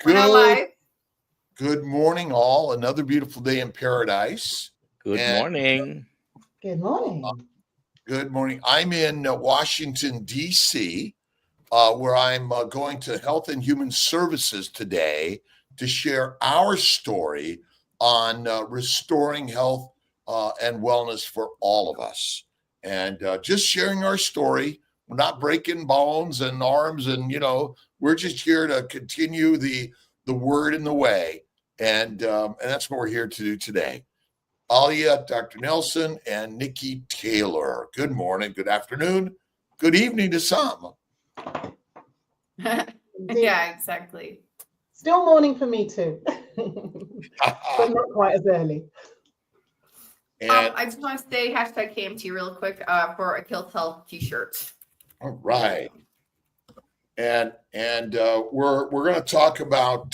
We're now Good, live. good morning, all. Another beautiful day in paradise. Good And morning. Good morning. good morning. I'm in Washington, D.C., where I'm going to Health and Human Services today to share our story on restoring health and wellness for all of us. And just sharing our story. We're not breaking bones and arms, and we're just here to continue the word and the way. And that's what we're here to do today. Alia, Dr. Nelson, and Nicky Taylor. Good morning, good afternoon, good evening to some. Yeah, exactly. Still morning for me too, but not quite as early. And I just want to say hashtag KMT real quick for a Kill Health t-shirt. all right. And we're going to talk about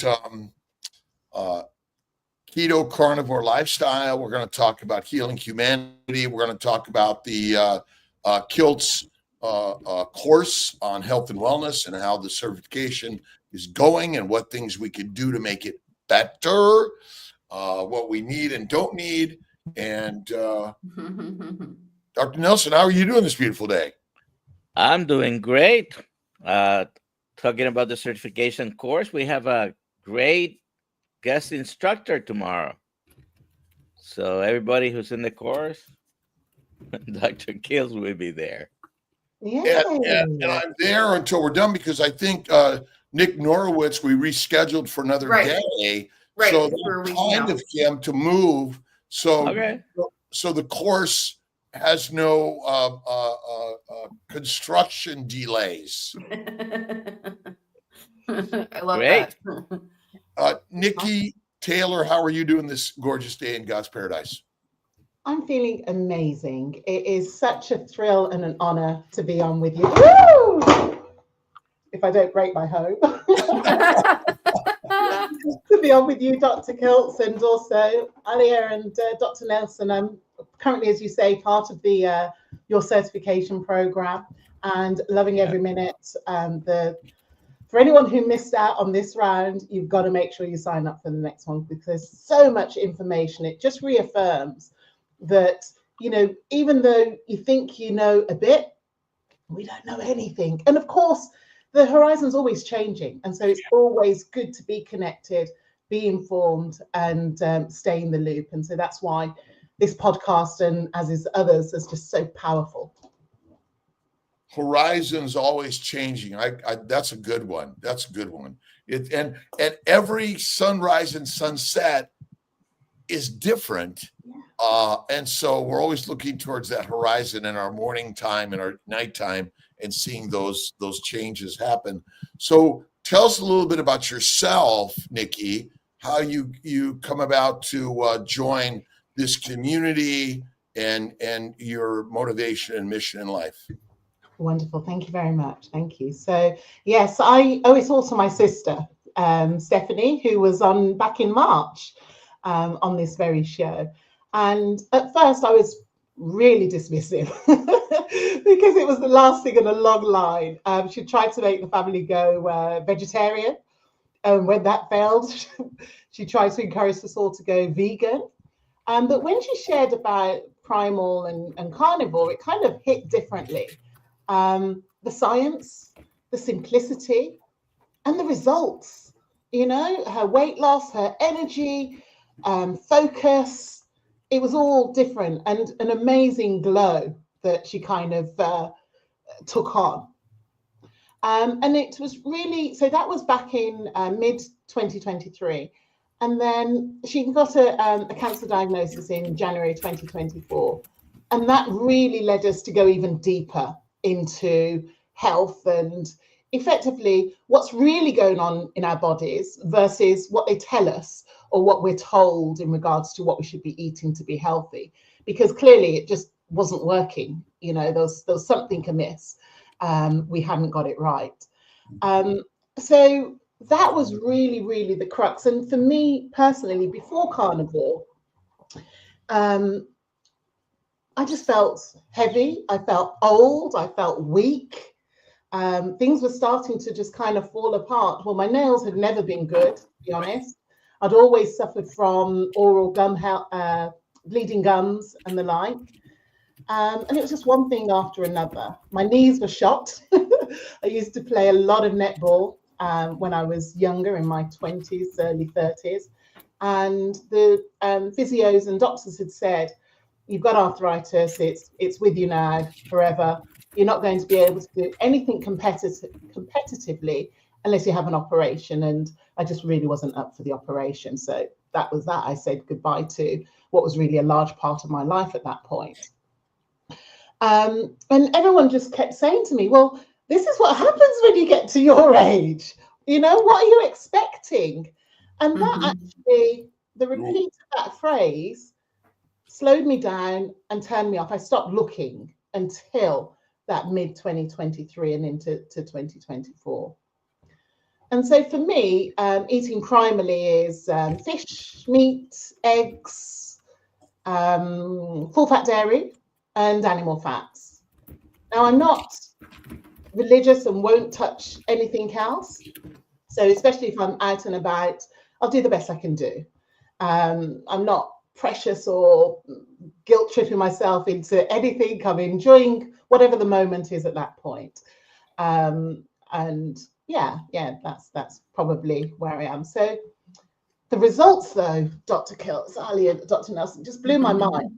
keto carnivore lifestyle. We're going to talk about healing humanity. We're going to talk about the KILT's course on health and wellness and how the certification is going and what things we can do to make it better, what we need and don't need. And Dr. Nelson, how are you doing this beautiful day? I'm doing great. Talking about the certification course, we have a great guest instructor tomorrow. So everybody who's in the course, Dr. Kills will be there. Yeah. And I'm there until we're done because I think Nick Norowitz, we rescheduled for another day. Right. So that's kind of him to move. So, Okay. So the course has no construction delays. I love Great. that. Nicky Taylor, how are you doing this gorgeous day in God's paradise? I'm feeling amazing. It is such a thrill and an honor to be on with you. Woo! If I don't break my home. To be on with you, Dr. Kiltz, and also Alia and Dr. Nelson. I'm currently, as you say, part of the your certification program and loving every minute. For anyone who missed out on this round, you've got to make sure you sign up for the next one because there's so much information. It just reaffirms that, even though you think you know a bit, we don't know anything. And of course, the horizon's always changing. And so it's always good to be connected, be informed, and stay in the loop. And so that's why this podcast, and as is others, is just so powerful. Horizon's always changing. That's a good one. That's a good one. And every sunrise and sunset is different. And so we're always looking towards that horizon in our morning time and our nighttime and seeing those changes happen. So tell us a little bit about yourself, Nicky, how you come about to join this community and your motivation and mission in life. Wonderful. Thank you very much. Thank you. So, yes, I owe it all to my sister, Stephanie, who was on back in March on this very show. And at first I was really dismissive because it was the last thing in a long line. She tried to make the family go vegetarian. When that failed, she tried to encourage us all to go vegan. But when she shared about primal and carnivore, it kind of hit differently. The science, the simplicity, and the results, her weight loss, her energy, focus, it was all different and an amazing glow that she kind of took on. And it was really, so that was back in mid 2023. And then she got a cancer diagnosis in January 2024. And that really led us to go even deeper into health and effectively what's really going on in our bodies versus what they tell us or what we're told in regards to what we should be eating to be healthy, because clearly it just wasn't working. There was something amiss. We hadn't got it right. So that was really, really the crux. And for me personally, before carnivore, I just felt heavy. I felt old. I felt weak. things were starting to just kind of fall apart. Well, my nails had never been good, to be honest. I'd always suffered from oral gum, bleeding gums and the like. And it was just one thing after another. My knees were shot. I used to play a lot of netball when I was younger, in my 20s, early 30s. And the physios and doctors had said, you've got arthritis, it's with you now forever. You're not going to be able to do anything competitively unless you have an operation. And I just really wasn't up for the operation. So that was that. I said goodbye to what was really a large part of my life at that point. And everyone just kept saying to me, well, this is what happens when you get to your age. You know, what are you expecting? And that actually, the repeat of that phrase slowed me down and turned me off. I stopped looking until that mid-2023 and into 2024. And so for me, eating primarily is fish, meat, eggs, full-fat dairy, and animal fats. Now, I'm not religious and won't touch anything else. So especially if I'm out and about, I'll do the best I can do. I'm not precious or guilt tripping myself into anything. I'm enjoying whatever the moment is at that point. And yeah, that's probably where I am. So the results, though, Dr. Ali and Dr. Nelson, just blew my mind.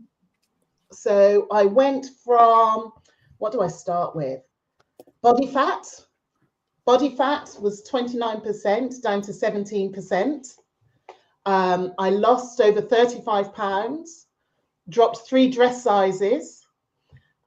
So I went from, what do I start with? Body fat. Body fat was 29% down to 17%. I lost over 35 pounds, dropped 3 dress sizes.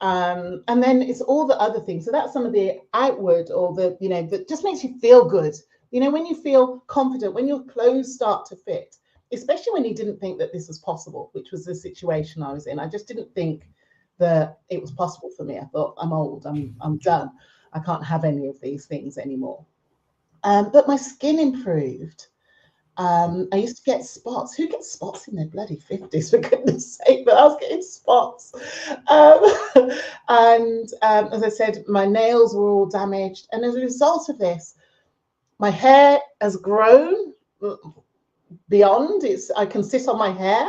And then it's all the other things. So that's some of the outward, or the, you know, that just makes you feel good. You know, when you feel confident, when your clothes start to fit, especially when you didn't think that this was possible, which was the situation I was in. I just didn't think that it was possible for me. I thought, I'm old, I'm done. I can't have any of these things anymore. But my skin improved. I used to get spots. Who gets spots in their bloody 50s, for goodness sake? But I was getting spots. As I said, my nails were all damaged. And as a result of this, my hair has grown beyond. I can sit on my hair.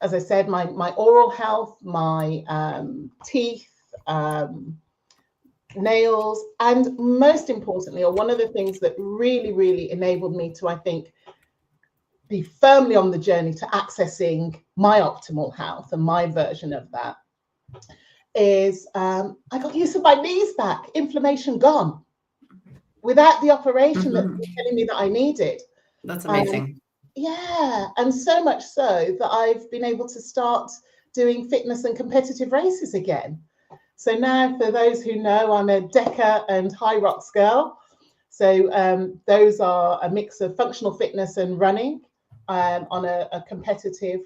As I said, my oral health, my teeth, nails, and most importantly, or one of the things that really enabled me to, I think, be firmly on the journey to accessing my optimal health and my version of that, is I got use of my knees back, inflammation gone, without the operation that was telling me that I needed. That's amazing. Yeah, and so much so that I've been able to start doing fitness and competitive races again. So now, for those who know, I'm a Deca and High Rocks girl. So those are a mix of functional fitness and running on a competitive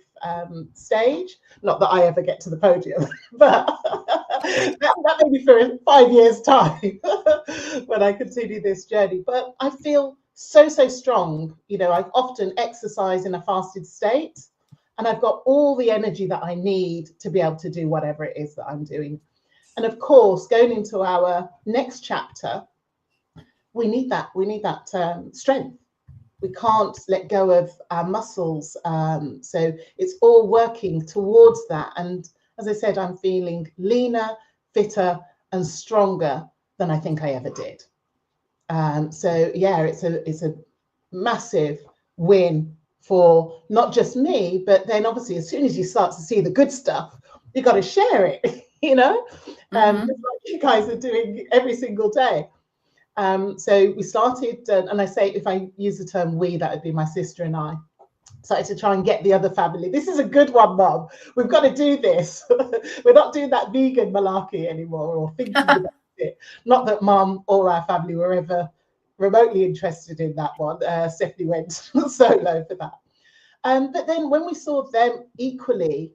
stage. Not that I ever get to the podium, but that may be for 5 years' time when I continue this journey. But I feel so strong. You know, I often exercise in a fasted state, and I've got all the energy that I need to be able to do whatever it is that I'm doing. And of course, going into our next chapter, we need that strength. We can't let go of our muscles. So it's all working towards that. And as I said, I'm feeling leaner, fitter, and stronger than I think I ever did. So yeah, it's a massive win for not just me, but then obviously as soon as you start to see the good stuff, you got to share it, you know, just like you guys are doing every single day. So we started, and I say, if I use the term we, that would be my sister and I, started to try and get the other family. This is a good one, Mum. We've got to do this. We're not doing that vegan malarkey anymore, or thinking about it. Not that Mum or our family were ever remotely interested in that one. Stephanie went solo for that. But then when we saw them equally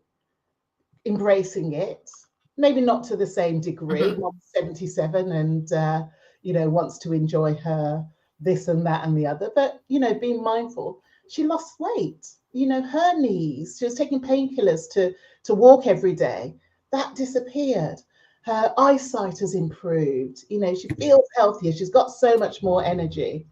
embracing it, maybe not to the same degree, Mom's 77 and you know, wants to enjoy her this and that and the other, but you know, being mindful, she lost weight. You know, her knees, she was taking painkillers to walk every day, that disappeared. her eyesight has improved. You know, she feels healthier. She's got so much more energy.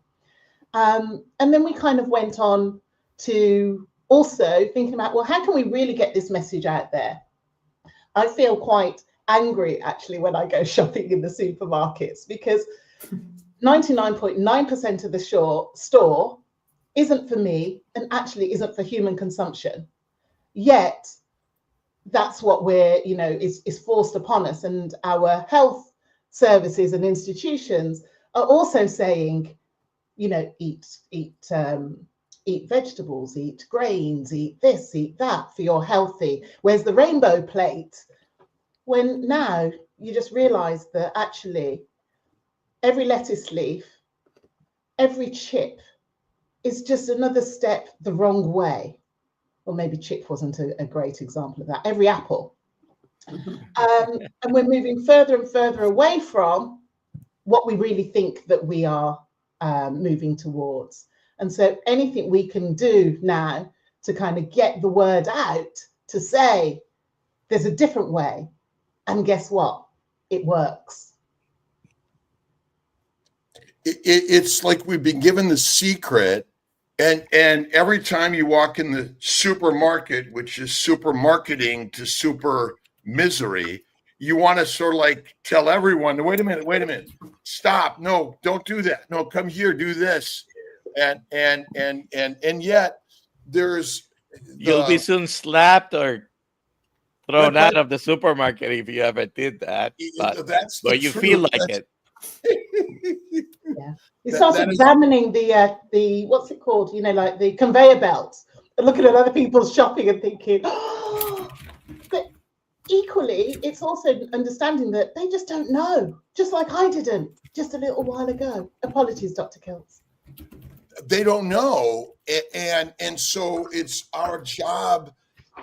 And then we kind of went on to also thinking about, well, how can we really get this message out there? I feel quite angry actually when I go shopping in the supermarkets, because 99.9% of the store isn't for me and actually isn't for human consumption. Yet that's what we're, you know, is forced upon us. And our health services and institutions are also saying, you know, eat vegetables, eat grains, eat this, eat that for your healthy. Where's the rainbow plate? When now you just realize that actually every lettuce leaf, every chip is just another step the wrong way. Or maybe chip wasn't a great example of that. Every apple. And we're moving further and further away from what we really think that we are moving towards. And so anything we can do now to kind of get the word out to say there's a different way. And guess what? It works. It's like we've been given the secret, and every time you walk in the supermarket, which is super marketing to super misery, you want to sort of like tell everyone, wait a minute, stop, no, don't do that, no, come here, do this, and yet there's You'll be soon slapped or thrown out of the supermarket if you ever did that. But you feel like it. Yeah, you start examining the what's it called? You know, like the conveyor belts, and looking at other people's shopping and thinking, oh, but equally, it's also understanding that they just don't know, just like I didn't just a little while ago. Apologies, Dr. Kiltz. They don't know, and so it's our job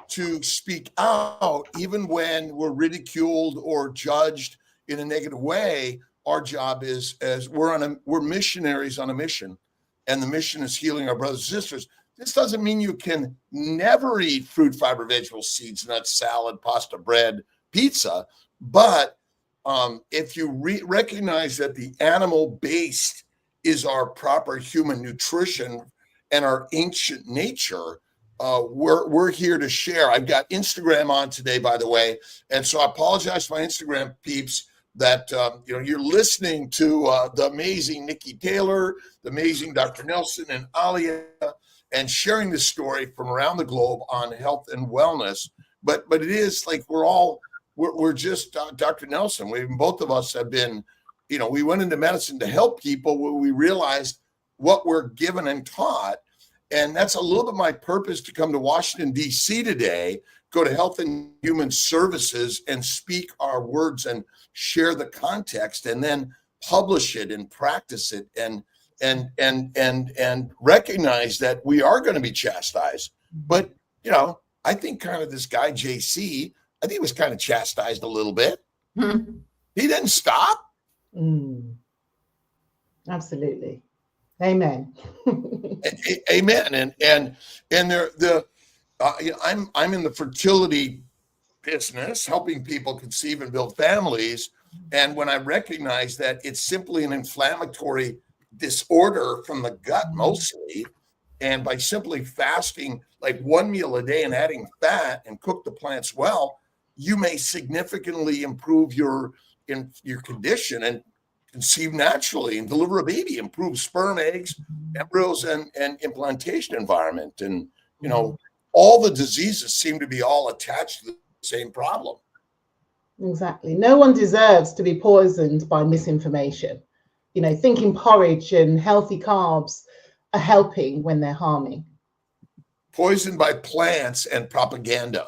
to speak out, even when we're ridiculed or judged in a negative way. Our job is, as we're missionaries on a mission, and the mission is healing our brothers and sisters. This doesn't mean you can never eat fruit, fiber, vegetables, seeds, nuts, salad, pasta, bread, pizza. But if you recognize that the animal based is our proper human nutrition and our ancient nature, we're here to share. I've got Instagram on today, by the way, and so I apologize to my Instagram peeps that you're listening to the amazing Nicky Taylor, the amazing Dr. Nelson and Alia, and sharing this story from around the globe on health and wellness. But it is like we're just Dr. Nelson. Both of us have been, we went into medicine to help people when we realized what we're given and taught. And that's a little bit my purpose to come to Washington, D.C. today, go to Health and Human Services and speak our words and share the context, and then publish it and practice it and recognize that we are going to be chastised. But, I think kind of this guy, JC, I think he was kind of chastised a little bit. He didn't stop. Absolutely. Amen. Amen. And I'm in the fertility business, helping people conceive and build families. And when I recognize that it's simply an inflammatory disorder from the gut mostly, and by simply fasting like one meal a day and adding fat and cook the plants well, you may significantly improve your condition and conceive naturally and deliver a baby, improve sperm, eggs, embryos, and implantation environment. And, all the diseases seem to be all attached to the same problem. Exactly. No one deserves to be poisoned by misinformation. Thinking porridge and healthy carbs are helping when they're harming. Poisoned by plants and propaganda.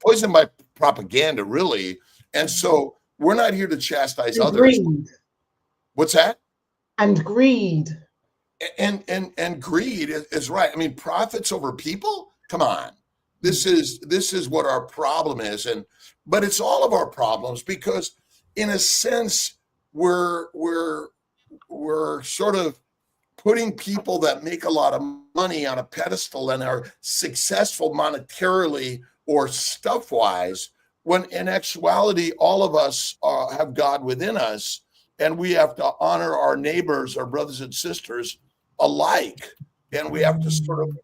Poisoned by propaganda, really. And so we're not here to chastise and others. Greed. What's that? And greed. And greed is right. I mean, profits over people? Come on. This is what our problem is. But it's all of our problems, because in a sense, we're sort of putting people that make a lot of money on a pedestal and are successful monetarily or stuff wise. when in actuality, all of us have God within us, and we have to honor our neighbors, our brothers and sisters alike. And we have to sort of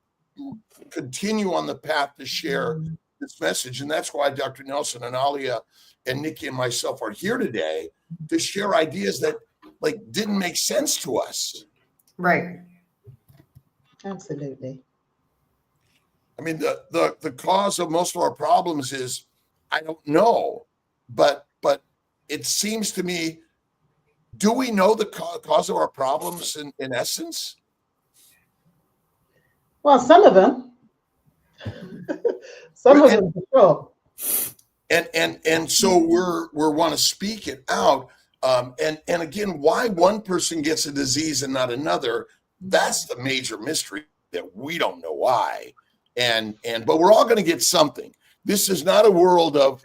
continue on the path to share this message. And that's why Dr. Nelson and Alia and Nicky and myself are here today, to share ideas that like didn't make sense to us. Right. Absolutely. I mean, the cause of most of our problems is, I don't know, but it seems to me, do we know the cause of our problems in essence? Well, some of them. Some of them for sure. And so we're want to speak it out. And again, why one person gets a disease and not another, that's the major mystery, that we don't know why. But we're all going to get something. This is not a world of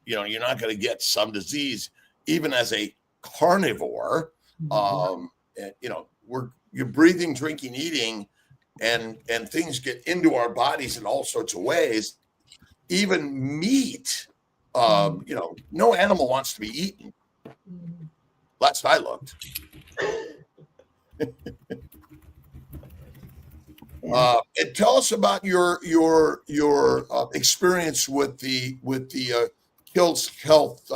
you're not going to get some disease even as a carnivore. You're breathing, drinking, eating, and things get into our bodies in all sorts of ways. Even meat, no animal wants to be eaten. Last I looked. And tell us about your experience with the Kilt's Health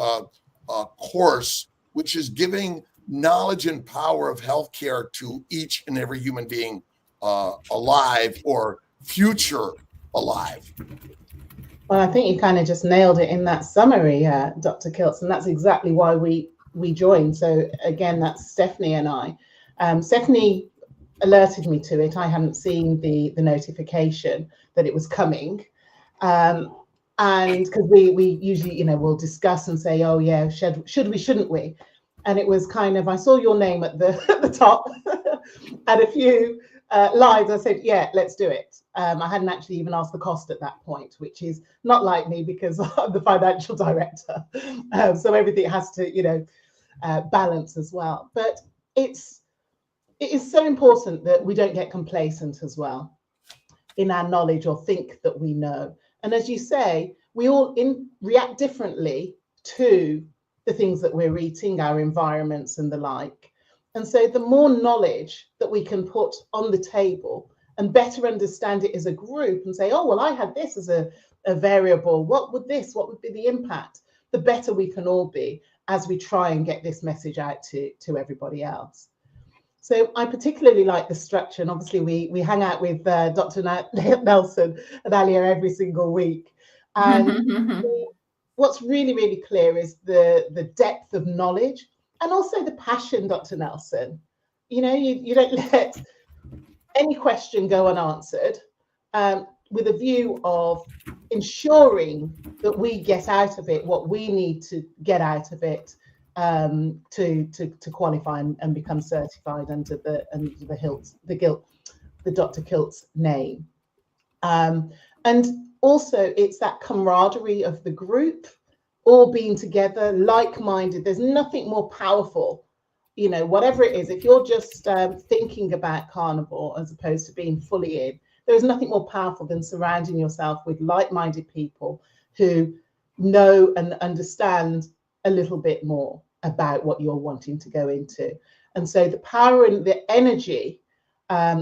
course, which is giving knowledge and power of healthcare to each and every human being alive or future alive. Well, I think you kind of just nailed it in that summary, Dr. Kiltz, and that's exactly why we joined. So again, that's Stephanie and I. Stephanie alerted me to it. I hadn't seen the notification that it was coming, and because we usually we'll discuss and say, oh yeah, should we, shouldn't we? And it was kind of, I saw your name at the top and a few lives. I said, yeah, let's do it. I hadn't actually even asked the cost at that point, which is not like me because I'm the financial director. So everything has to, balance as well. But it is so important that we don't get complacent as well in our knowledge or think that we know. And as you say, we all react differently to the things that we're eating, our environments and the like. And so the more knowledge that we can put on the table and better understand it as a group and say, oh, well, I had this as a variable. What would be the impact? The better we can all be as we try and get this message out to everybody else. So I particularly like the structure. And obviously we hang out with Dr. Nelson and Alia every single week. And what's really, really clear is the depth of knowledge and also the passion, Dr. Nelson. You don't let any question go unanswered, with a view of ensuring that we get out of it what we need to get out of it, to qualify and become certified under the Dr. Kilt's name. And also it's that camaraderie of the group, all being together, like-minded. There's nothing more powerful, whatever it is. If you're just thinking about carnivore as opposed to being fully in, there is nothing more powerful than surrounding yourself with like-minded people who know and understand a little bit more about what you're wanting to go into. And so the power and the energy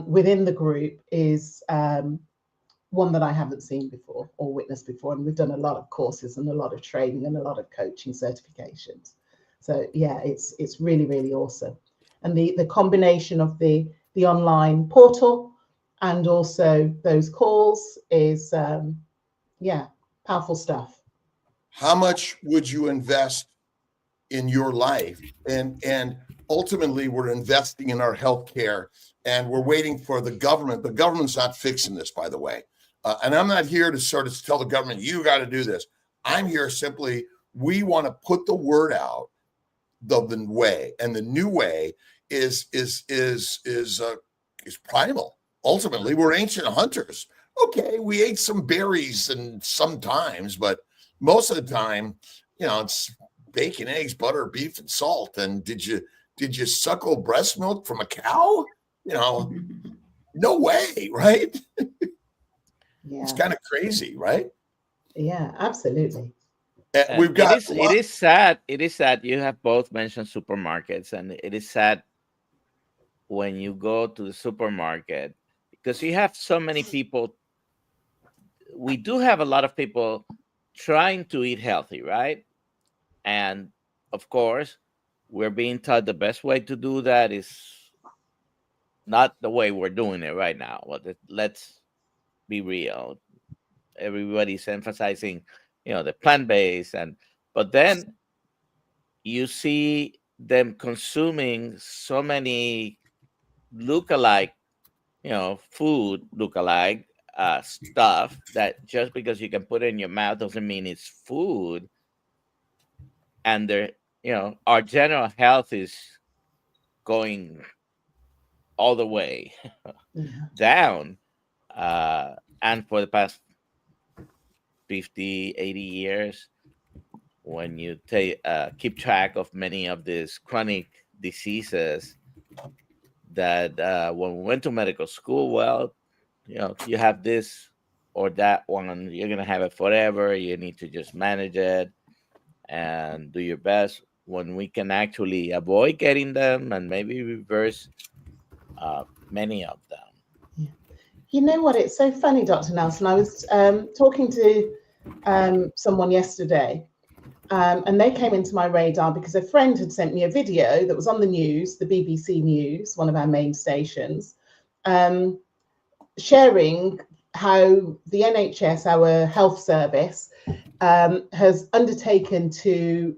within the group is one that I haven't seen before or witnessed before. And we've done a lot of courses and a lot of training and a lot of coaching certifications. So yeah, it's really, really awesome. And the combination of the online portal and also those calls is, powerful stuff. How much would you invest in your life? And ultimately, we're investing in our healthcare, and we're waiting for the government. The government's not fixing this, by the way. And I'm not here to sort of tell the government, you got to do this. I'm here simply, we want to put the word out the way, and the new way is primal. Ultimately, we're ancient hunters. Okay, we ate some berries and sometimes, but most of the time, it's bacon, eggs, butter, beef, and salt. And did you suckle breast milk from a cow? No way, right? Yeah. It's kind of crazy, right? Yeah, absolutely. And We've got it is sad. It is sad. You have both mentioned supermarkets, and it is sad when you go to the supermarket because you have so many people. We do have a lot of people trying to eat healthy, right? And of course, we're being taught the best way to do that is not the way we're doing it right now. Let's be real. Everybody's emphasizing, the plant-based, but then you see them consuming so many look-alike, food look-alike stuff that just because you can put it in your mouth doesn't mean it's food. And our general health is going all the way Yeah. down. And for the past 50, 80 years, when you keep track of many of these chronic diseases that when we went to medical school, well, you have this or that one, you're going to have it forever. You need to just manage it and do your best when we can actually avoid getting them and maybe reverse many of them. Yeah. You know what? It's so funny, Dr. Nelson. I was talking to someone yesterday, and they came into my radar because a friend had sent me a video that was on the news, the BBC News, one of our main stations, sharing how the NHS, our health service, has undertaken to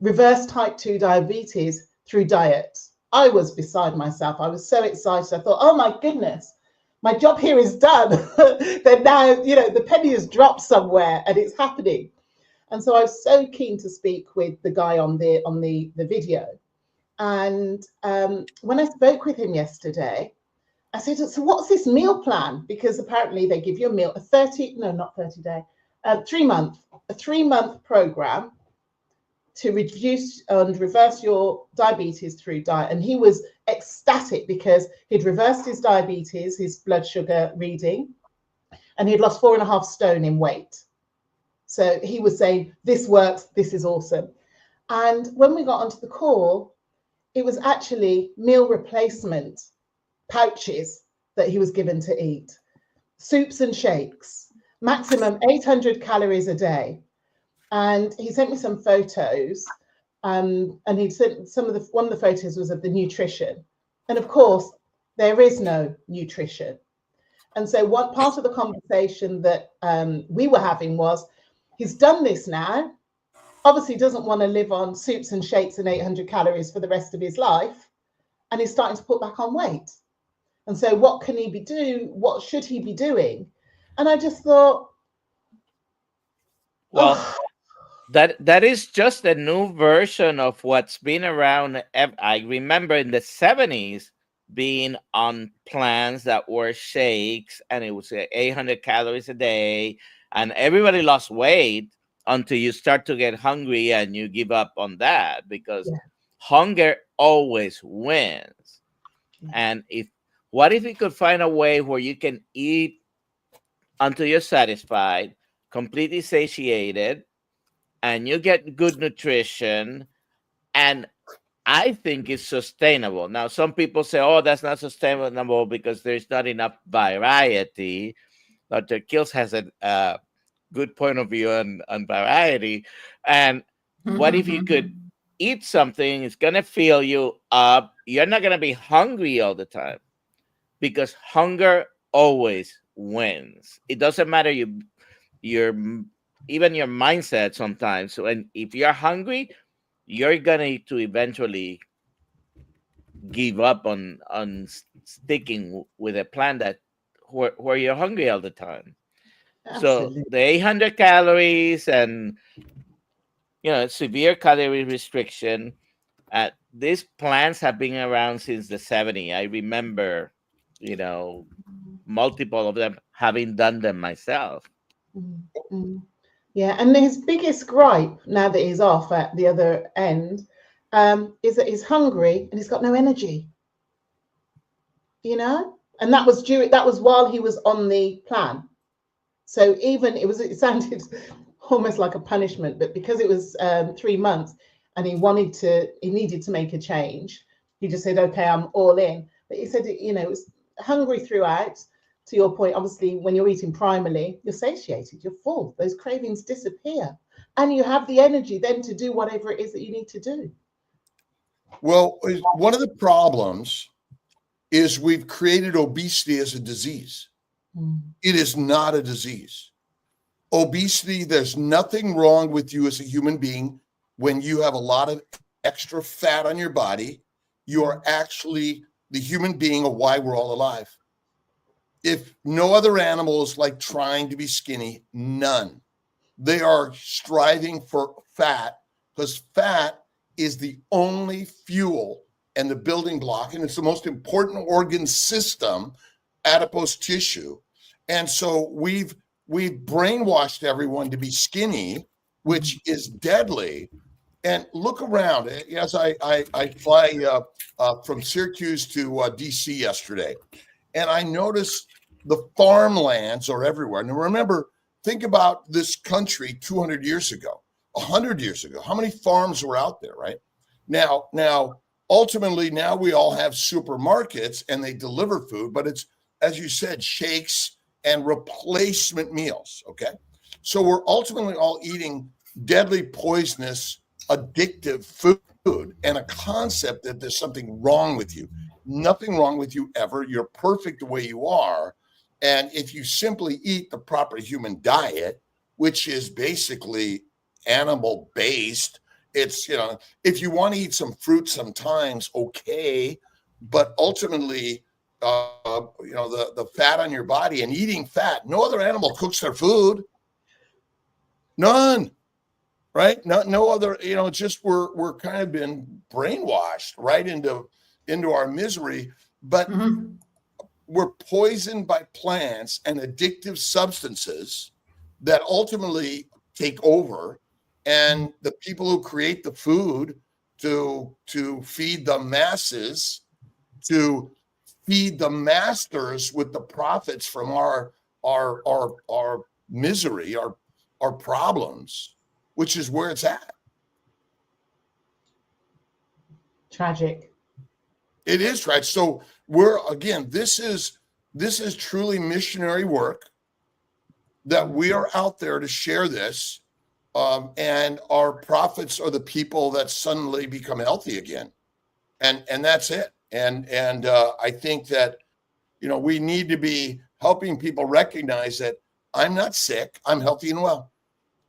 reverse type 2 diabetes through diet. I was beside myself. I was so excited. I thought, oh my goodness, my job here is done. Then now, the penny has dropped somewhere and it's happening. And so I was so keen to speak with the guy on the video. And when I spoke with him yesterday, I said, so what's this meal plan? Because apparently they give you a meal, a 3-month program to reduce and reverse your diabetes through diet. And he was ecstatic because he'd reversed his diabetes, his blood sugar reading, and he'd lost 4.5 stone in weight. So he was saying, this works, this is awesome. And when we got onto the call, it was actually meal replacement pouches that he was given to eat, soups and shakes, maximum 800 calories a day. And he sent me some photos, and he'd sent one of the photos was of the nutrition. And of course, there is no nutrition. And so one part of the conversation that we were having was, he's done this now, obviously doesn't want to live on soups and shakes and 800 calories for the rest of his life, and he's starting to put back on weight. And so what can he be doing? What should he be doing? And I just thought, well, that is just a new version of what's been around. I remember in the 70s being on plans that were shakes, and it was 800 calories a day, and everybody lost weight until you start to get hungry and you give up on that because hunger always wins. And what if you could find a way where you can eat until you're satisfied, completely satiated, and you get good nutrition, and I think it's sustainable. Now, some people say, oh, that's not sustainable because there's not enough variety. Dr. Kills has a good point of view on variety. And what if you could eat something, it's going to fill you up. You're not going to be hungry all the time because hunger always wins. It doesn't matter even your mindset sometimes. So, and if you're hungry, you're going to eventually give up on sticking with a plan where you're hungry all the time. absolutely. So the 800 calories and severe calorie restriction, these plans have been around since the 70s. I remember, multiple of them, having done them myself. Mm-hmm. Yeah, and his biggest gripe now that he's off at the other end is that he's hungry and he's got no energy. And that was while he was on the plan. So even it sounded almost like a punishment, but because it was 3 months and he needed to make a change, he just said, okay, I'm all in. But he said, it was hungry throughout. To your point, obviously, when you're eating primally, you're satiated, you're full, those cravings disappear, and you have the energy then to do whatever it is that you need to do. Well, one of the problems is we've created obesity as a disease. It is not a disease. Obesity, there's nothing wrong with you as a human being. When you have a lot of extra fat on your body, you are actually the human being of why we're all alive. If no other animal is like trying to be skinny, none. They are striving for fat because fat is the only fuel and the building block, and it's the most important organ system, adipose tissue. And so we've brainwashed everyone to be skinny, which is deadly. And look around. As I fly from Syracuse to DC yesterday, and I noticed the farmlands are everywhere. Now remember, think about this country 200 years ago, 100 years ago. How many farms were out there, right? Now, ultimately, now we all have supermarkets and they deliver food, but it's, as you said, shakes and replacement meals, okay? So we're ultimately all eating deadly, poisonous, addictive food and a concept that there's something wrong with you. Nothing wrong with you ever. You're perfect the way you are. And if you simply eat the proper human diet, which is basically animal based, it's, if you want to eat some fruit sometimes, okay. But ultimately, the fat on your body and eating fat, no other animal cooks their food. None. Right? No other, just we're kind of been brainwashed right into our misery, but we're poisoned by plants and addictive substances that ultimately take over. And the people who create the food to feed the masses, to feed the masters with the profits from our misery, our problems, which is where it's at. Tragic. It is tragic. So this is truly missionary work that we are out there to share this. And our prophets are the people that suddenly become healthy again. And that's it. And I think that, we need to be helping people recognize that I'm not sick. I'm healthy and well.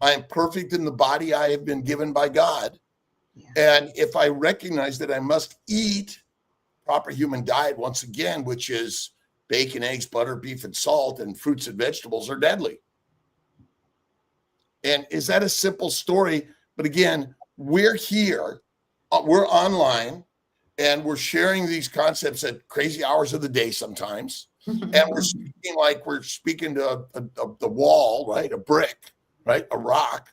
I am perfect in the body I have been given by God. Yeah. And if I recognize that I must eat proper human diet once again, which is bacon, eggs, butter, beef, and salt, and fruits and vegetables are deadly. And is that a simple story? But again, we're here, we're online, and we're sharing these concepts at crazy hours of the day sometimes. And we're speaking like we're speaking to the wall, right? A brick. Right, a rock,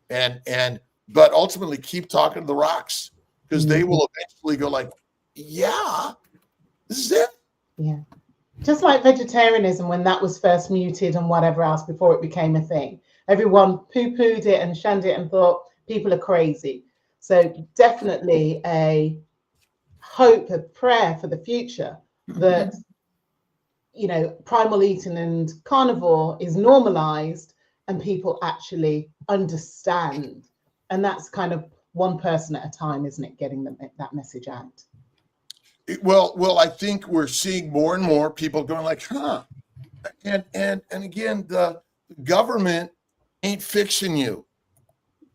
but ultimately keep talking to the rocks because they will eventually go like, yeah, this is it. Yeah, just like vegetarianism when that was first muted and whatever else before it became a thing. Everyone poo-pooed it and shunned it and thought people are crazy. So definitely a hope, a prayer for the future that primal eating and carnivore is normalized. And people actually understand. And that's kind of one person at a time, isn't it? Getting that message out. Well, I think we're seeing more and more people going like, huh. And again, the government ain't fixing you.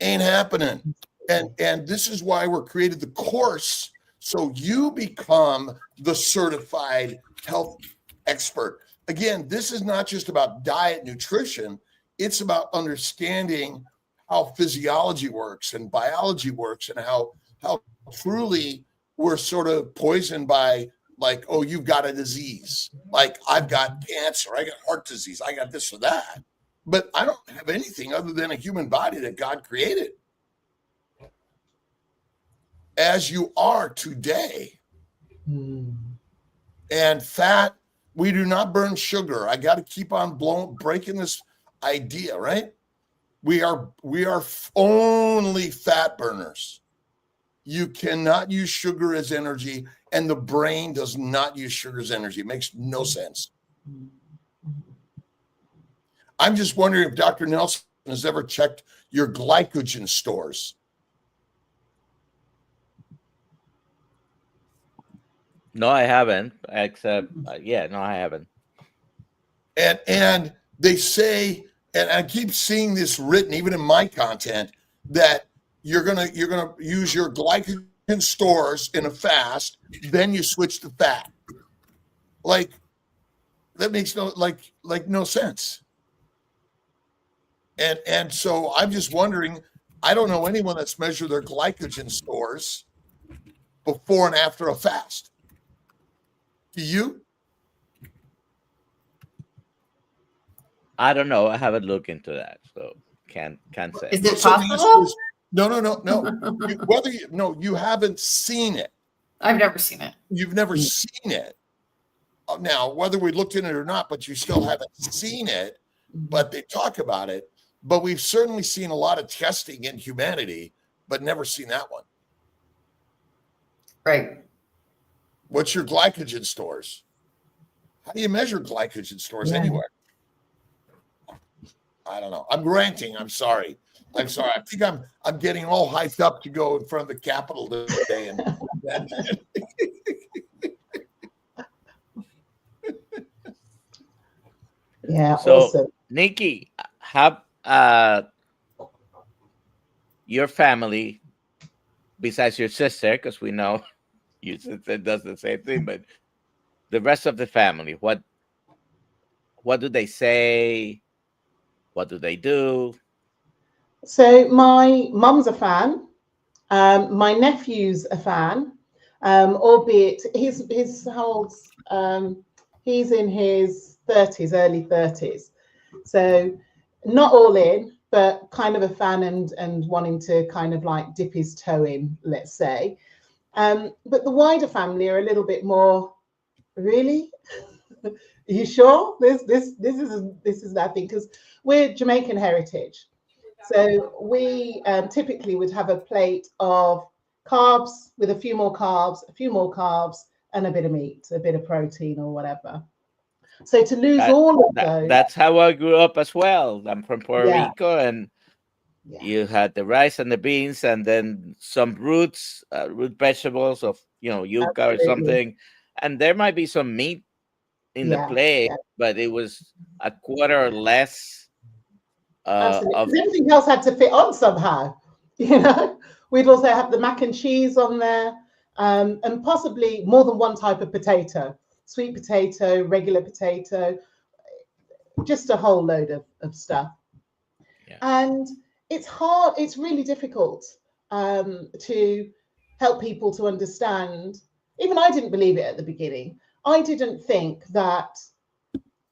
Ain't happening. And this is why we're created the course. So you become the certified health expert. Again, this is not just about diet, nutrition. It's about understanding how physiology works and biology works and how truly we're sort of poisoned by like, oh, you've got a disease. Like I've got cancer, I got heart disease, I got this or that. But I don't have anything other than a human body that God created. As you are today. And fat, we do not burn sugar. I got to keep on breaking this idea, right? We are only fat burners. You cannot use sugar as energy, and the brain does not use sugar as energy. It makes no sense. I'm just wondering if Dr. Nelson has ever checked your glycogen stores. No, I haven't. Except, no, I haven't. And they say, and I keep seeing this written even in my content, that you're gonna use your glycogen stores in a fast, then you switch to fat. Like that makes no no sense. And so I'm just wondering, I don't know anyone that's measured their glycogen stores before and after a fast. Do you? I don't know. I haven't looked into that, so can't say. Is it So the answer possible? is no. You haven't seen it. I've never seen it. You've never seen it. Now, whether we looked in it or not, but you still haven't seen it. But they talk about it. But we've certainly seen a lot of testing in humanity, but never seen that one. Right. What's your glycogen stores? How do you measure glycogen stores anywhere? I don't know. I'm ranting. I'm sorry. I think I'm getting all hyped up to go in front of the Capitol today. Yeah. So, Awesome. Nicky, how your family, besides your sister, because we know your sister does the same thing, but the rest of the family, what do they say? What do they do? So my mum's a fan. My nephew's a fan, albeit he's how old? He's in his 30s, early 30s. So not all in, but kind of a fan and wanting to kind of like dip his toe in, let's say. But the wider family are a little bit more, really? Are you sure? This is that thing, because we're Jamaican heritage. So we typically would have a plate of carbs with a few more carbs, and a bit of meat, a bit of protein or whatever. So to lose all of those. That's how I grew up as well. I'm from Puerto Rico, and you had the rice and the beans, and then some root vegetables of yuca or something, and there might be some meat in the plate, but it was a quarter or less. Everything else had to fit on somehow. We'd also have the mac and cheese on there, and possibly more than one type of potato. Sweet potato, regular potato, just a whole load of stuff. Yeah. And it's hard, it's really difficult to help people to understand. Even I didn't believe it at the beginning. I didn't think that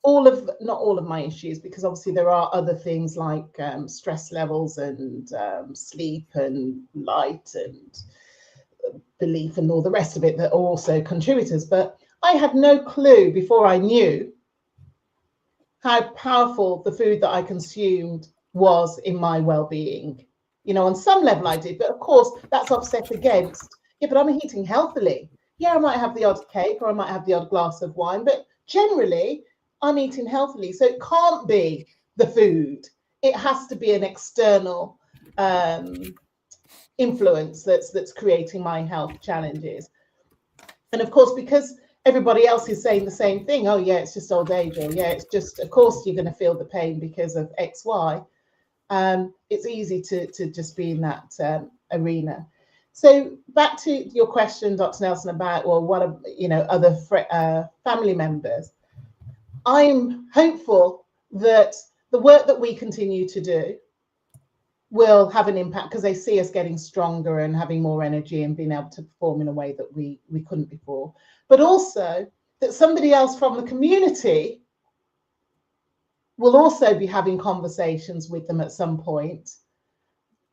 not all of my issues, because obviously there are other things like stress levels and sleep and light and belief and all the rest of it that are also contributors. But I had no clue before I knew how powerful the food that I consumed was in my well-being. On some level I did, but of course that's offset against, but I'm eating healthily. Yeah, I might have the odd cake or I might have the odd glass of wine, but generally I'm eating healthily. So it can't be the food. It has to be an external influence that's creating my health challenges. And of course, because everybody else is saying the same thing, oh yeah, it's just old age, or yeah, it's just, of course you're going to feel the pain because of X, Y. It's easy to just be in that arena. So back to your question, Dr. Nelson, about, well, what are, other family members? I'm hopeful that the work that we continue to do will have an impact, because they see us getting stronger and having more energy and being able to perform in a way that we couldn't before. But also that somebody else from the community will also be having conversations with them at some point.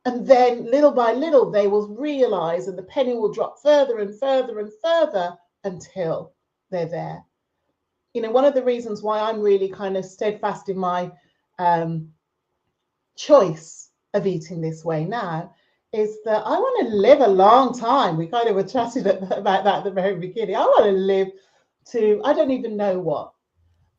And then little by little, they will realize, and the penny will drop further and further and further until they're there. One of the reasons why I'm really kind of steadfast in my choice of eating this way now is that I want to live a long time. We kind of were chatting about that at the very beginning. I want to live to, I don't even know what,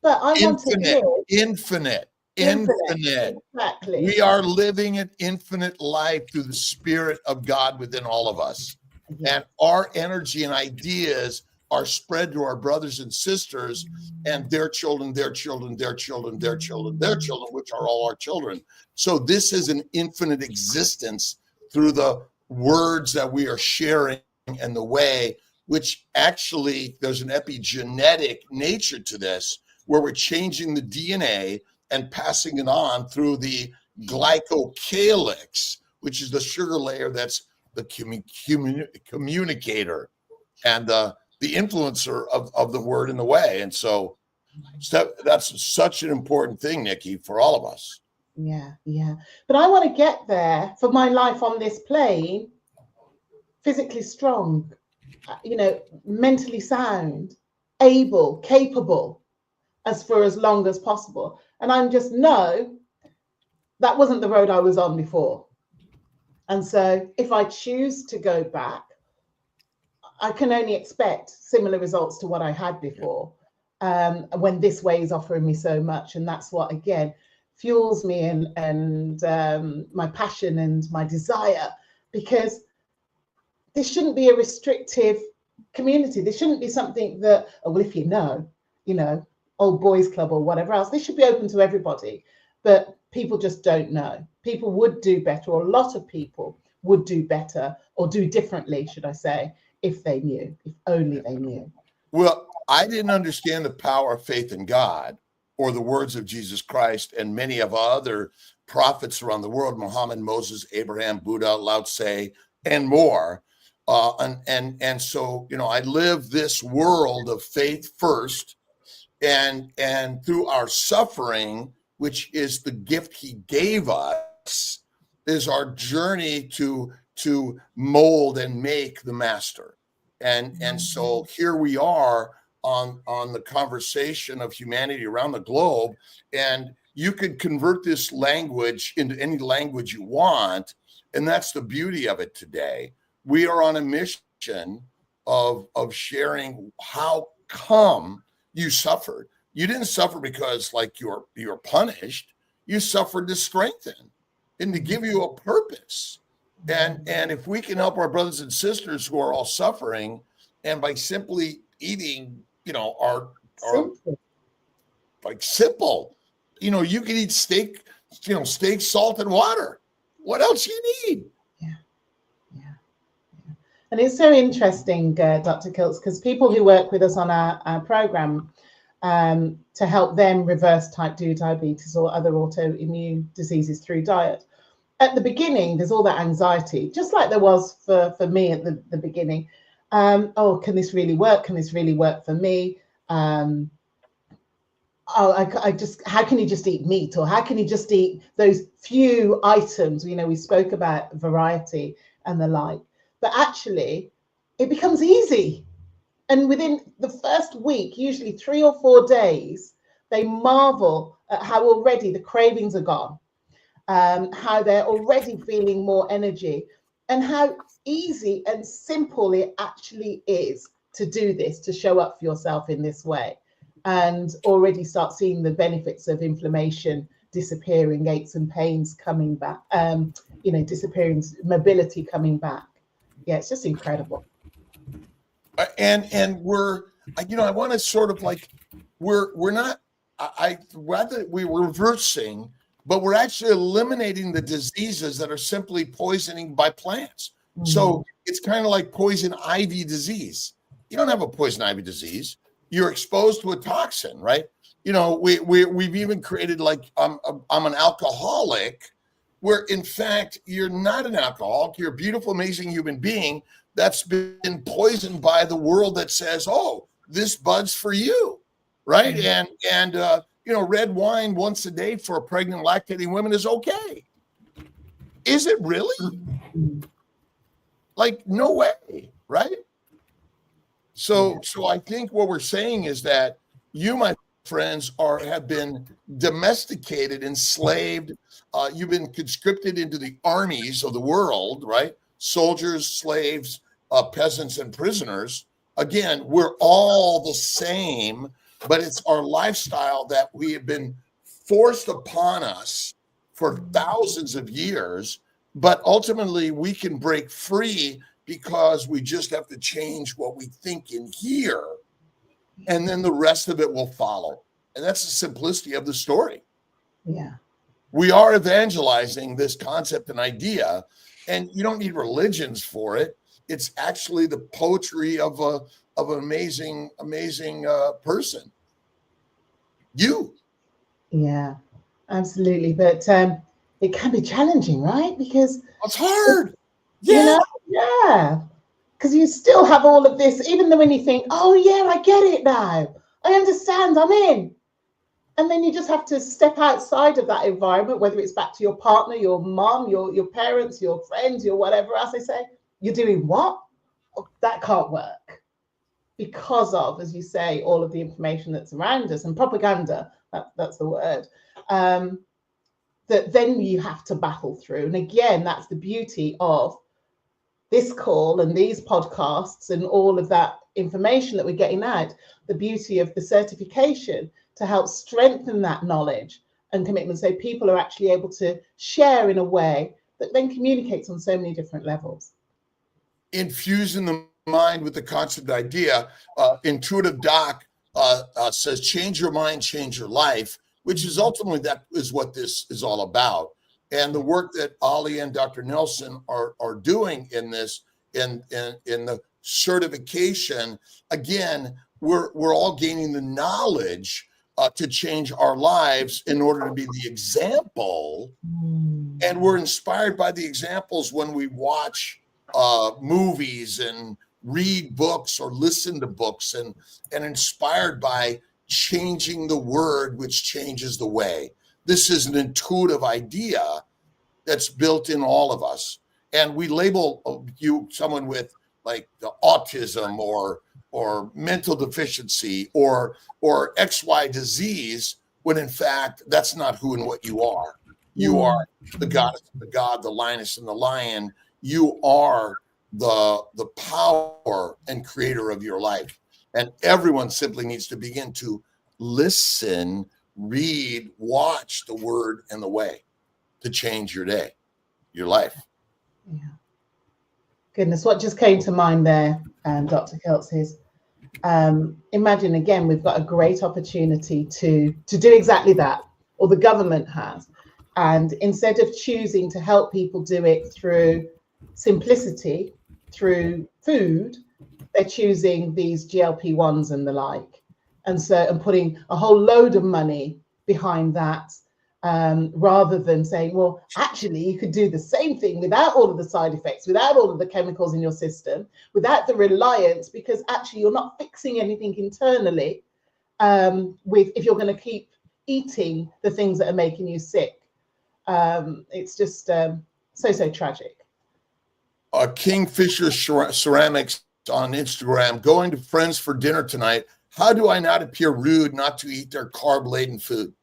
but I want to live Infinite. Exactly. We are living an infinite life through the Spirit of God within all of us. Yeah. And our energy and ideas are spread to our brothers and sisters and their children, their children, their children, their children, their children, which are all our children. So this is an infinite existence through the words that we are sharing and the way, which actually there's an epigenetic nature to this, where we're changing the DNA and passing it on through the glycocalyx, which is the sugar layer that's the communicator and the influencer of the word in the way. And so that's such an important thing, Nikki, for all of us. Yeah. But I want to get there for my life on this plane, physically strong, mentally sound, able, capable, for as long as possible. And I just know that wasn't the road I was on before. And so if I choose to go back, I can only expect similar results to what I had before, when this way is offering me so much. And that's what, again, fuels me and my passion and my desire, because this shouldn't be a restrictive community. This shouldn't be something that, oh, well, if you know, old boys club or whatever else. This should be open to everybody, but people just don't know. People would do better, or a lot of people would do better, or do differently, should I say, if they knew, if only they knew. Well, I didn't understand the power of faith in God or the words of Jesus Christ and many of other prophets around the world, Muhammad, Moses, Abraham, Buddha, Lao Tse, and more. And so, I live this world of faith first, and through our suffering, which is the gift he gave us, is our journey to mold and make the master. And so here we are on the conversation of humanity around the globe, and you could convert this language into any language you want, and that's the beauty of it today. We are on a mission of sharing how come you suffered. You didn't suffer because you were punished. You suffered to strengthen and to give you a purpose. And if we can help our brothers and sisters who are all suffering, and by simply eating, our simple, you can eat steak, salt, and water. What else you need? Yeah. And it's so interesting, Dr. Kiltz, because people who work with us on our program, to help them reverse type 2 diabetes or other autoimmune diseases through diet. At the beginning, there's all that anxiety, just like there was for me at the beginning. Oh, can this really work? Can this really work for me? How can you just eat meat, or how can you just eat those few items? We spoke about variety and the like, but actually it becomes easy. And within the first week, usually 3 or 4 days, they marvel at how already the cravings are gone, how they're already feeling more energy, and how easy and simple it actually is to do this, to show up for yourself in this way, and already start seeing the benefits of inflammation disappearing, aches and pains coming back, disappearing, mobility coming back. Yeah, it's just incredible. And we're, I want to sort of we're not, we're reversing, but we're actually eliminating the diseases that are simply poisoning by plants. Mm-hmm. So it's kind of like poison ivy disease. You don't have a poison ivy disease. You're exposed to a toxin, right? We've even created I'm an alcoholic, where in fact you're not an alcoholic. You're a beautiful, amazing human being that's been poisoned by the world that says, oh, this bud's for you, right? Mm-hmm. And red wine once a day for a pregnant lactating woman is okay. Is it really? Mm-hmm. No way, right? So I think what we're saying is that you, my friends have been domesticated, enslaved. You've been conscripted into the armies of the world, right? Soldiers, slaves, peasants, and prisoners. Again, we're all the same, but it's our lifestyle that we have been forced upon us for thousands of years. But ultimately, we can break free because we just have to change what we think in here, and then the rest of it will follow. And that's the simplicity of the story. Yeah. We are evangelizing this concept and idea, and you don't need religions for it. It's actually the poetry of an amazing person. You. Yeah, absolutely. But it can be challenging, right? Because it's hard. You know, yeah. Because you still have all of this, even though when you think, oh yeah, I get it now. I understand, I'm in. And then you just have to step outside of that environment, whether it's back to your partner, your mom, your parents, your friends, your whatever else they say. You're doing what? Oh, that can't work. Because of, as you say, all of the information that's around us and propaganda, that's the word, that then you have to battle through. And again, that's the beauty of this call and these podcasts and all of that information that we're getting out, the beauty of the certification to help strengthen that knowledge and commitment, so people are actually able to share in a way that then communicates on so many different levels. Infusing the mind with the concept idea. Intuitive Doc says, change your mind, change your life, which is ultimately that is what this is all about. And the work that Ali and Dr. Nelson are doing in this, in the certification, again, we're all gaining the knowledge to change our lives in order to be the example. And we're inspired by the examples when we watch movies and read books or listen to books, and inspired by changing the word, which changes the way. This is an intuitive idea that's built in all of us. And we label someone with like the autism or mental deficiency or XY disease, when in fact, that's not who and what you are. You are the goddess, the god, the lioness and the lion. You are the power and creator of your life. And everyone simply needs to begin to listen, read, watch the word and the way to change your day, your life. Yeah. Goodness, what just came to mind there, Dr. Keltz, is imagine again, we've got a great opportunity to do exactly that, or the government has. And instead of choosing to help people do it through simplicity, through food, they're choosing these GLP-1s and the like. And putting a whole load of money behind that, rather than saying, well, actually, you could do the same thing without all of the side effects, without all of the chemicals in your system, without the reliance, because actually you're not fixing anything internally if you're going to keep eating the things that are making you sick. It's just so tragic. Kingfisher Ceramics on Instagram, going to friends for dinner tonight. How do I not appear rude not to eat their carb-laden food?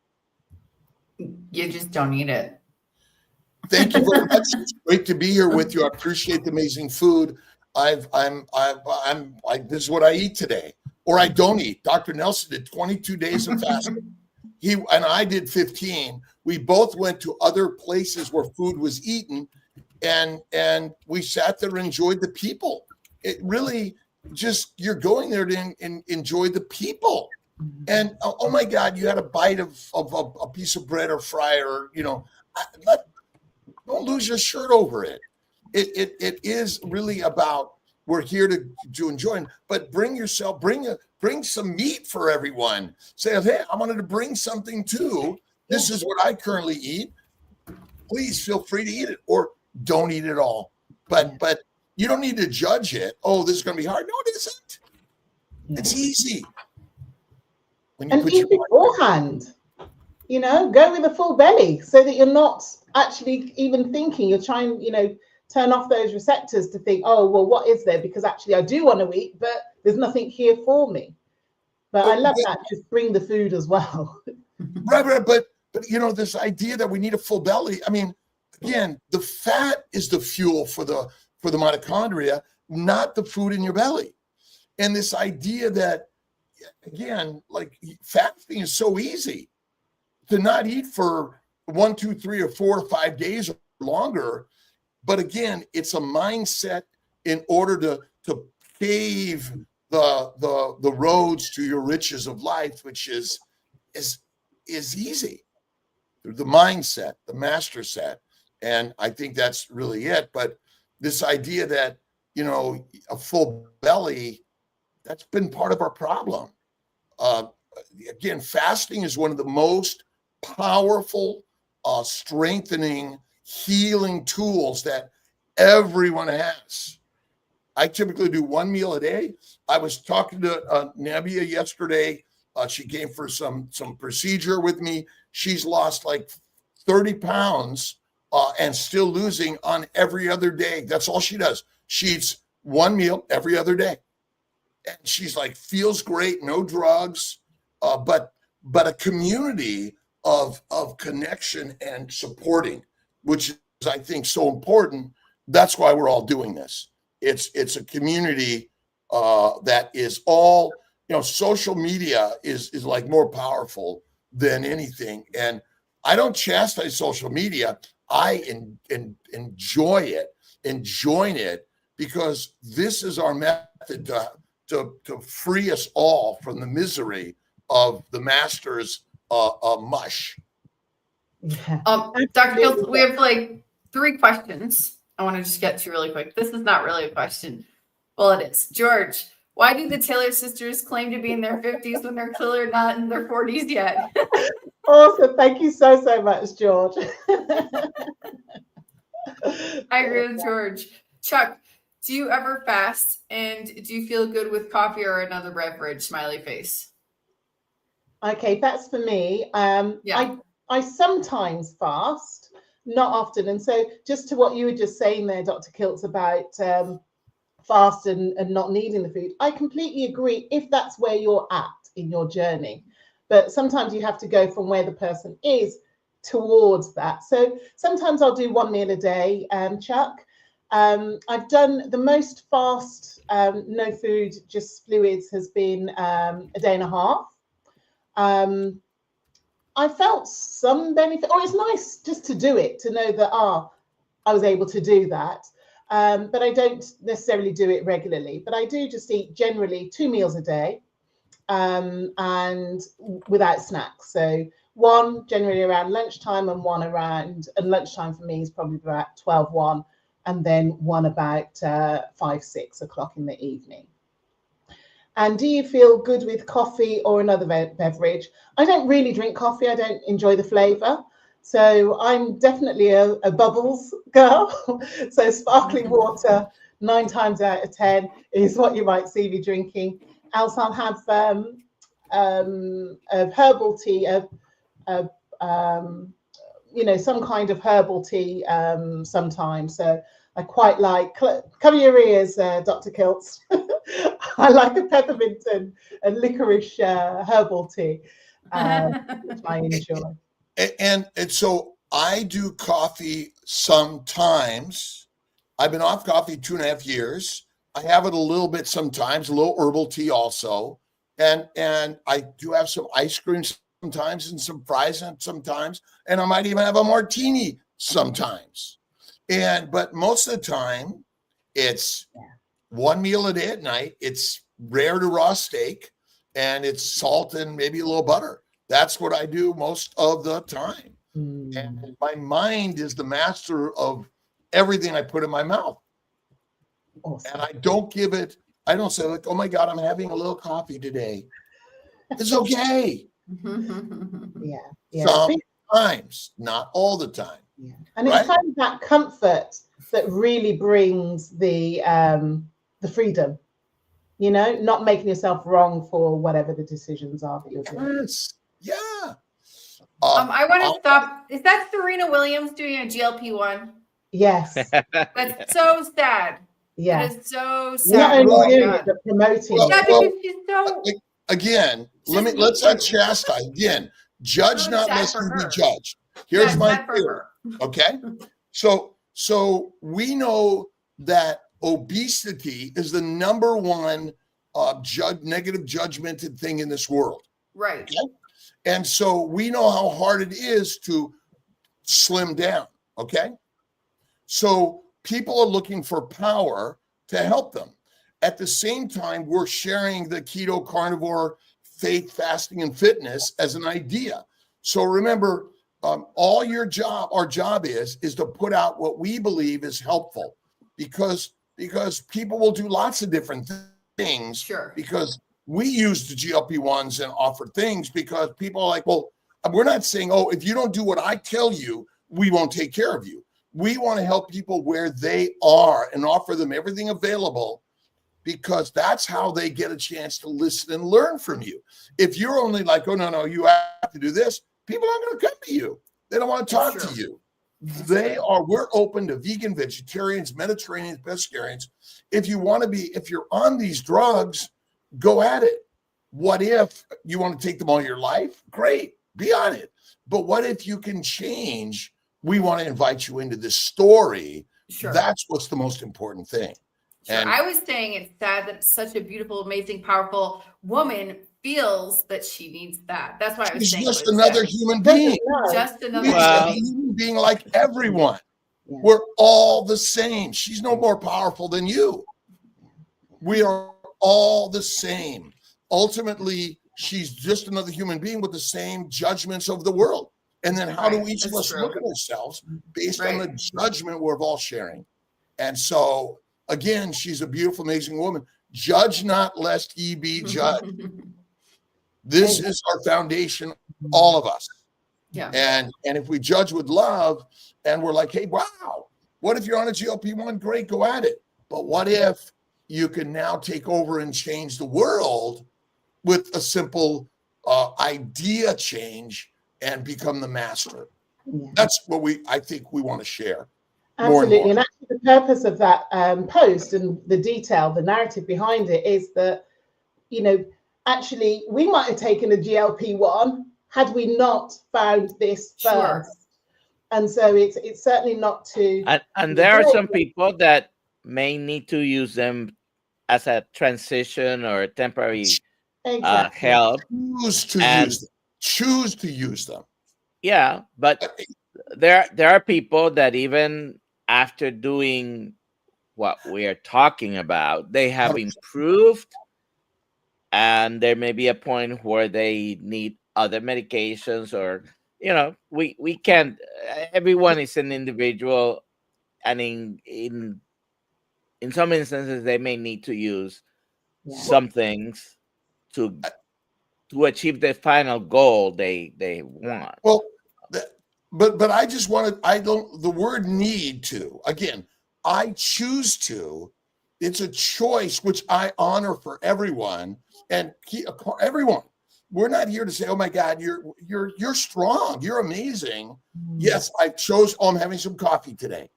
You just don't eat it. Thank you very much. It's great to be here with you. I appreciate the amazing food. This is what I eat today, or I don't eat. Dr. Nelson did 22 days of fasting. He and I did 15. We both went to other places where food was eaten, and we sat there and enjoyed the people. It really just, you're going there to enjoy the people. And oh my God, you had a bite of a piece of bread or fry, or don't lose your shirt over it. It is really about, we're here to enjoy, but bring some meat for everyone. Say, hey, I wanted to bring something too. This is what I currently eat. Please feel free to eat it, or don't eat it at all. But you don't need to judge it. Oh, this is going to be hard. No, it isn't. It's easy. And eat beforehand, go with a full belly so that you're not actually even thinking. You're trying, turn off those receptors to think, oh, well, what is there? Because actually I do want to eat, but there's nothing here for me. But I love that. Just bring the food as well. Right. But this idea that we need a full belly. I mean, again, the fat is the fuel for the mitochondria, not the food in your belly. And this idea that, again, like fasting is so easy to not eat for 1, 2, 3, or 4 or 5 days or longer. But again, it's a mindset in order to pave the roads to your riches of life, which is easy. The mindset, the master set. And I think that's really it. But this idea that, a full belly, that's been part of our problem. Again, fasting is one of the most powerful, strengthening, healing tools that everyone has. I typically do 1 meal a day. I was talking to Nabia yesterday. She came for some procedure with me. She's lost like 30 pounds and still losing on every other day. That's all she does. She eats 1 meal every other day. And she's like, feels great, no drugs, but a community of connection and supporting, which is, I think, so important. That's why we're all doing this. It's a community that is all, social media is like more powerful than anything. And I don't chastise social media. I enjoy it and join it, because this is our method to free us all from the misery of the master's mush. Yeah. Dr. Fields, we have like 3 questions I want to just get to really quick. This is not really a question. Well, it is. George, why do the Taylor sisters claim to be in their 50s when they're clearly not in their 40s yet? Awesome. Thank you so much, George. I agree with George. Chuck, do you ever fast, and do you feel good with coffee or another beverage? Smiley face. Okay, that's for me. Yeah. I sometimes fast, not often. And so just to what you were just saying there, Dr. Kiltz, about fast and not needing the food, I completely agree if that's where you're at in your journey. But sometimes you have to go from where the person is towards that. So sometimes I'll do 1 meal a day, Chuck. I've done the most fast, no food, just fluids, has been a day and a half. I felt some benefit, or it's nice just to do it, to know that, I was able to do that. But I don't necessarily do it regularly. But I do just eat generally 2 meals a day, and without snacks. So 1 generally around lunchtime, and 1 around, and lunchtime for me is probably about 12:1, and then 1 about 5, 6 o'clock in the evening. And do you feel good with coffee or another beverage? I don't really drink coffee. I don't enjoy the flavor. So I'm definitely a bubbles girl. So sparkling water, 9 times out of 10 is what you might see me drinking. Else I'll have a herbal tea, some kind of herbal tea sometimes. So I quite like, cover your ears, Dr. Kiltz. I like a peppermint and licorice herbal tea, which I enjoy. And so I do coffee sometimes. I've been off coffee 2.5 years. I have it a little bit sometimes, a little herbal tea also. And I do have some ice cream sometimes and some fries sometimes. And I might even have a martini sometimes. But most of the time, it's 1 meal a day at night. It's rare to raw steak, and it's salt and maybe a little butter. That's what I do most of the time. And my mind is the master of everything I put in my mouth. Awesome. And I don't say like, oh my God, I'm having a little coffee today. It's okay. Yeah. Sometimes, not all the time. Yeah. And it's kind of that comfort that really brings the freedom, not making yourself wrong for whatever the decisions are that you're doing. Yes. Yeah. I want to stop. Is that Serena Williams doing a GLP-1? Yes. That's so sad. Yeah. That is so sad. Not only doing it, but promoting it. Yeah, because she's so again, let's not chastise. Again, judge not lest you be judged. Here's my theory. Okay. So we know that obesity is the number one negative judgmented thing in this world. Right. Okay? And so we know how hard it is to slim down. Okay. So people are looking for power to help them. At the same time, we're sharing the keto, carnivore, faith, fasting, and fitness as an idea. So remember, our job is to put out what we believe is helpful, because people will do lots of different things. Sure. Because we use the GLP-1s and offer things because people are like, well, we're not saying, oh, if you don't do what I tell you, we won't take care of you. We want to help people where they are and offer them everything available, because that's how they get a chance to listen and learn from you. If you're only like, oh, no, you have to do this, people aren't going to come to you. They don't want to talk to you. We're open to vegan, vegetarians, Mediterranean, pescatarians. If you're on these drugs, go at it. What if you want to take them all your life? Great, be on it. But what if you can change? We want to invite you into this story. Sure. That's what's the most important thing. Sure. And I was saying it's sad that such a beautiful, amazing, powerful woman feels that she needs that. That's why I was saying she's just another human being. Just another human being like everyone. Yeah. We're all the same. She's no more powerful than you. We are all the same. Ultimately, she's just another human being with the same judgments of the world. And then how do each of us look at ourselves based on the judgment we're all sharing? And so, again, she's a beautiful, amazing woman. Judge not lest ye be judged. This is our foundation, all of us. Yeah. And if we judge with love and we're like, hey, wow, what if you're on a GLP-1? Great, go at it. But what if you can now take over and change the world with a simple idea change and become the master? Yeah. That's what I think we want to share. Absolutely. And actually the purpose of that post and the detail, the narrative behind it is that, actually we might have taken a GLP-1 had we not found this first. Sure. And so it's certainly not to. And there are some people that may need to use them as a transition or temporary help. Choose to use them. Yeah, but there are people that even after doing what we are talking about, they have improved, and there may be a point where they need other medications, or we can't. Everyone is an individual, and in some instances they may need to use some things to achieve the final goal they want. Well, but I just wanted, the word need to, again, I choose to. It's a choice which I honor for everyone, and everyone. We're not here to say, oh my God, you're strong, you're amazing. Yes, I'm having some coffee today.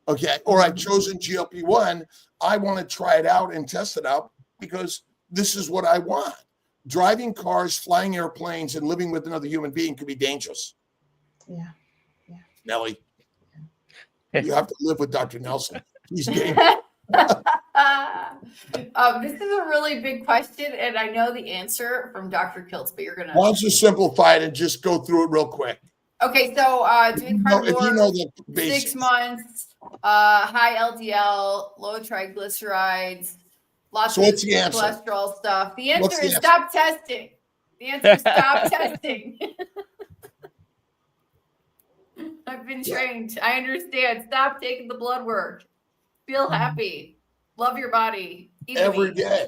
Okay. Or I've chosen GLP-1. I want to try it out and test it out because this is what I want. Driving cars, flying airplanes, and living with another human being can be dangerous. Yeah. Nellie, you have to live with Dr. Nelson. He's dangerous. This is a really big question, and I know the answer from Dr. Kiltz, but you're gonna. Why don't you simplify it and just go through it real quick? Okay, so doing carnivore, the 6 months, high LDL, low triglycerides, lots of cholesterol stuff. The answer is stop testing. The answer is stop testing. I've been trained. I understand. Stop taking the blood work. Feel happy. Love your body. Every day.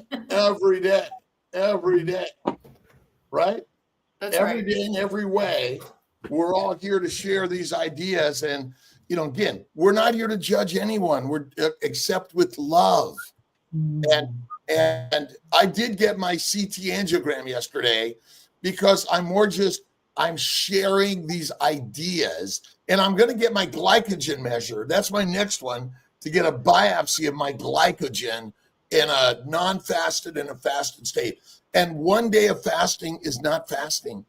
Right? That's every day in every way. We're all here to share these ideas. And, again, we're not here to judge anyone. We're except with love. And I did get my CT angiogram yesterday because I'm sharing these ideas, and I'm going to get my glycogen measured. That's my next one, to get a biopsy of my glycogen in a non-fasted and a fasted state. And one day of fasting is not fasting.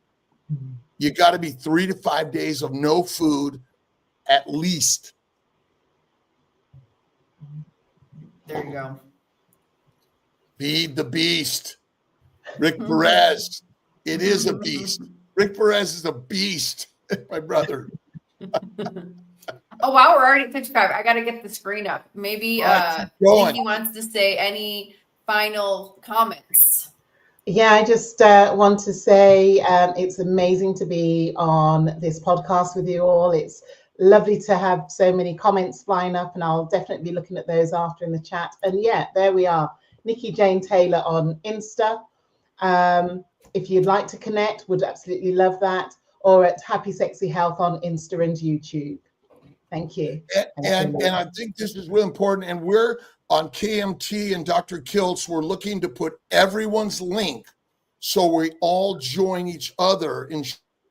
You got to be 3 to 5 days of no food at least. There you go. Feed the beast. Rick Perez. It is a beast. Rick Perez is a beast, my brother. Oh, wow, we're already at 55. I got to get the screen up. Maybe Nicky wants to say any final comments. Yeah, I just want to say it's amazing to be on this podcast with you all. It's lovely to have so many comments flying up, and I'll definitely be looking at those after in the chat. And yeah, there we are. Nicky Jane Taylor on Insta. If you'd like to connect, would absolutely love that. Or at Happy Sexy Health on Insta and YouTube. Thank you. And I think this is really important. And we're on KMT and Dr. Kiltz. We're looking to put everyone's link so we all join each other in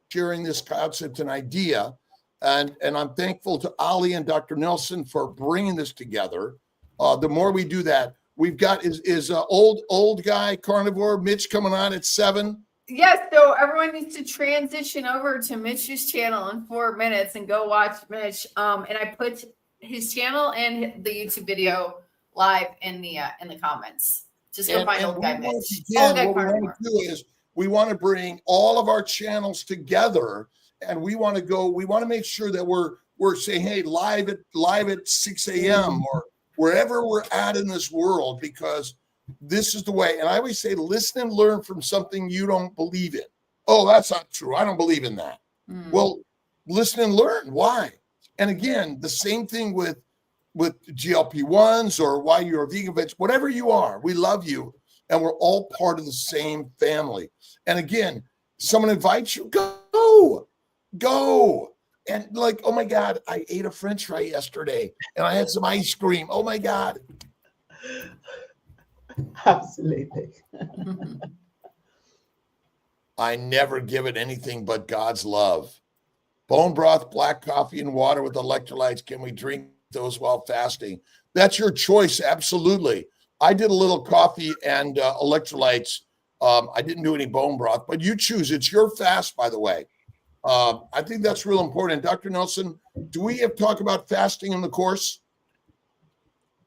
sharing this concept and idea. And I'm thankful to Ali and Dr. Nelson for bringing this together. The more we do that, we've got is old guy carnivore Mitch coming on at 7. Yes, so everyone needs to transition over to Mitch's channel in 4 minutes and go watch Mitch. And I put his channel and the YouTube video live in the comments. Just go find old guy Mitch. What we want to do is we want to bring all of our channels together, and we want to make sure that we're saying, hey, live at 6 a.m. or wherever we're at in this world, because this is the way. And I always say, listen and learn from something you don't believe in. Oh, that's not true. I don't believe in that. Well, listen and learn. Why? And again, the same thing with GLP-1s or why you're a vegan, whatever you are, we love you. And we're all part of the same family. And again, someone invites you, go. And like, oh my God, I ate a French fry yesterday and I had some ice cream. Oh my God. Absolutely. I never give it anything but God's love. Bone broth, black coffee, and water with electrolytes. Can we drink those while fasting? That's your choice. Absolutely. I did a little coffee and electrolytes. I didn't do any bone broth, but you choose. It's your fast, by the way. I think that's real important. Dr. Nelson, do we have talk about fasting in the course?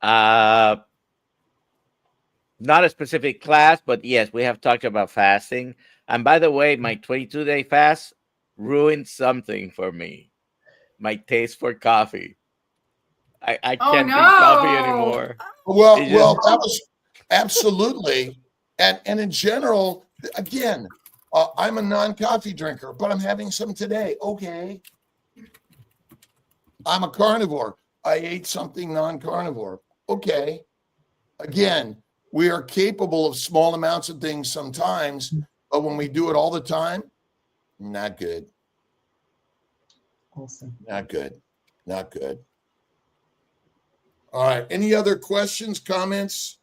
Not a specific class, but yes, we have talked about fasting. And by the way, my 22-day fast ruined something for me. My taste for coffee. I can't drink coffee anymore. Well, that was absolutely. And in general, again, I'm a non-coffee drinker, but I'm having some today. Okay. I'm a carnivore. I ate something non-carnivore. Okay. Again, we are capable of small amounts of things sometimes, but when we do it all the time, not good. Awesome. Not good. Not good. All right. Any other questions, comments?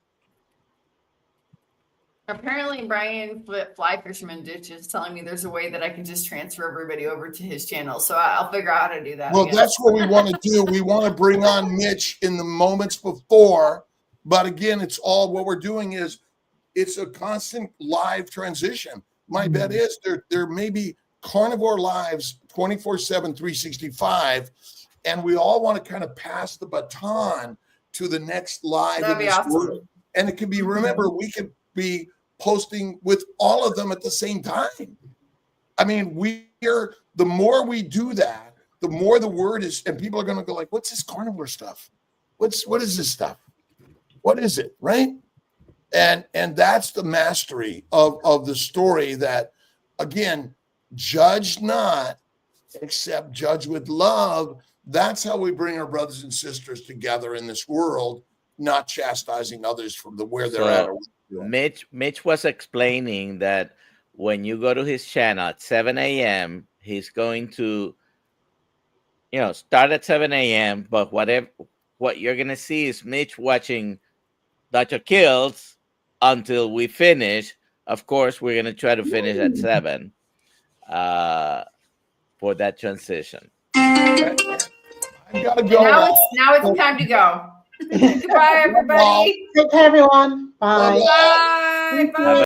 Apparently, Brian Fly Fisherman Ditch is telling me there's a way that I can just transfer everybody over to his channel. So I'll figure out how to do that. Well, that's what we want to do. We want to bring on Mitch in the moments before. But again, it's all what we're doing is it's a constant live transition. My bet is there may be carnivore lives 24/7, 365. And we all want to kind of pass the baton to the next live. That'd be awesome. World. And it can be, remember, we could be posting with all of them at the same time. I mean, the more we do that, the more the word is, and people are going to go like, what's this carnivore stuff? What is this stuff? What is it? Right. And that's the mastery of the story that, again, judge not, except judge with love. That's how we bring our brothers and sisters together in this world, not chastising others from where they're at. Mitch was explaining that when you go to his channel at 7 a.m., he's going to, start at 7 a.m., but what you're going to see is Mitch watching Dr. Kills until we finish. Of course, we're going to try to finish at 7 for that transition. I gotta go. Now it's time to go. Goodbye, everybody. Take care, everyone. Bye. Bye. Bye.